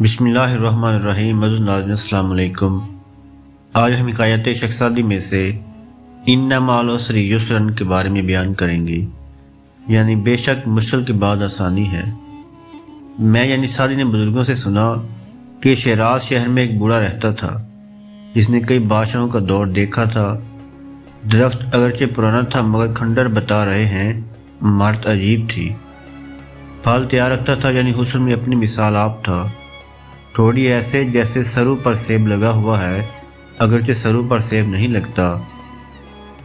بسم اللہ الرحمن الرحیم۔ معزز ناظرین السلام علیکم۔ آج ہم حکایت شخصادی میں سے ان مع العسر یسرا کے بارے میں بیان کریں گے، یعنی بے شک مشکل کے بعد آسانی ہے۔ میں یعنی سعدی نے بزرگوں سے سنا کہ شیراز شہر میں ایک بوڑھا رہتا تھا جس نے کئی بادشاہوں کا دور دیکھا تھا۔ درخت اگرچہ پرانا تھا مگر کھنڈر بتا رہے ہیں عمارت عجیب تھی۔ پھل تیار رکھتا تھا، یعنی حسن میں اپنی مثال آپ تھا، تھوڑی ایسے جیسے سرو پر سیب لگا ہوا ہے اگرچہ سرو پر سیب نہیں لگتا۔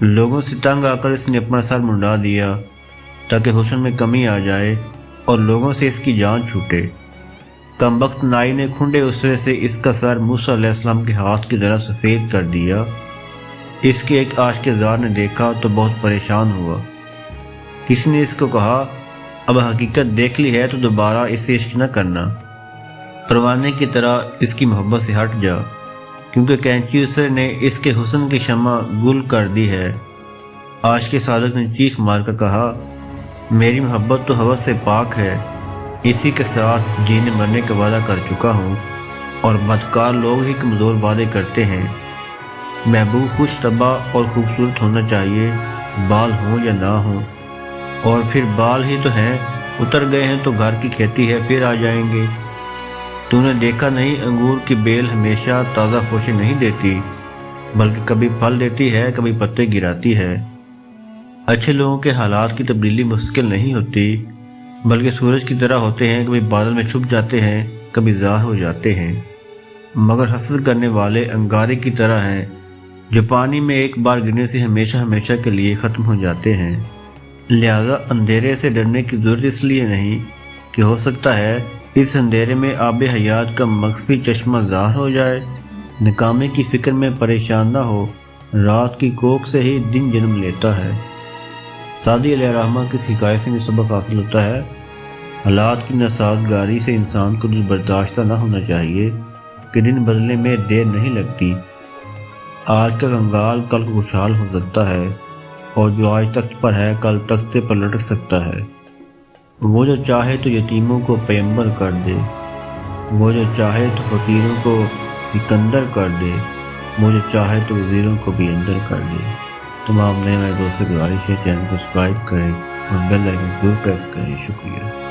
لوگوں سے تنگ آ کر اس نے اپنا سر منڈا دیا تاکہ حسن میں کمی آ جائے اور لوگوں سے اس کی جان چھوٹے۔ کمبخت نائی نے کھنڈے اسرے سے اس کا سر موسیٰ علیہ السلام کے ہاتھ کی طرح سفید کر دیا۔ اس کے ایک عاشق زار نے دیکھا تو بہت پریشان ہوا۔ کسی نے اس کو کہا، اب حقیقت دیکھ لی ہے تو دوبارہ اسے عشق نہ کرنا، پروانے کی طرح اس کی محبت سے ہٹ جا، کیونکہ کینچی اسرے نے اس کے حسن کی شمع گل کر دی ہے۔ عاشق صادق نے چیخ مار کر کہا، میری محبت تو ہوس سے پاک ہے، اسی کے ساتھ جینے مرنے کا وعدہ کر چکا ہوں، اور بدکار لوگ ہی کمزور وعدے کرتے ہیں۔ محبوب خوش طبع اور خوبصورت ہونا چاہیے، بال ہوں یا نہ ہوں، اور پھر بال ہی تو ہیں، اتر گئے ہیں تو گھر کی کھیتی ہے، پھر آ جائیں گے۔ تو نے دیکھا نہیں انگور کی بیل ہمیشہ تازہ خوشی نہیں دیتی، بلکہ کبھی پھل دیتی ہے، کبھی پتے گراتی ہے۔ اچھے لوگوں کے حالات کی تبدیلی مستقل نہیں ہوتی، بلکہ سورج کی طرح ہوتے ہیں، کبھی بادل میں چھپ جاتے ہیں، کبھی ظاہر ہو جاتے ہیں۔ مگر حسد کرنے والے انگارے کی طرح ہیں جو پانی میں ایک بار گرنے سے ہمیشہ کے لیے ختم ہو جاتے ہیں۔ لہذا اندھیرے سے ڈرنے کی ضرورت اس لیے نہیں کہ ہو سکتا ہے اس اندھیرے میں آب حیات کا مخفی چشمہ ظاہر ہو جائے۔ نکامے کی فکر میں پریشان نہ ہو، رات کی کوکھ سے ہی دن جنم لیتا ہے۔ سعدی علیہ الرحمہ کی اس حکایت سے بھی سبق حاصل ہوتا ہے، حالات کی ناسازگاری سے انسان کو دل برداشتہ نہ ہونا چاہیے کہ دن بدلنے میں دیر نہیں لگتی۔ آج کا کنگال کل کو خوشحال ہو سکتا ہے، اور جو آج تخت پر ہے کل تختے پر لٹک سکتا ہے۔ وہ جو چاہے تو یتیموں کو پیمبر کر دے، وہ جو چاہے تو فقیروں کو سکندر کر دے، وہ جو چاہے تو وزیروں کو بھی اندر کر دے۔ تمام نئے دوستوں کی گزارش ہے چینل کو سبسکرائب کریں اور بیل آئیکن ضرور پریس کریں۔ شکریہ۔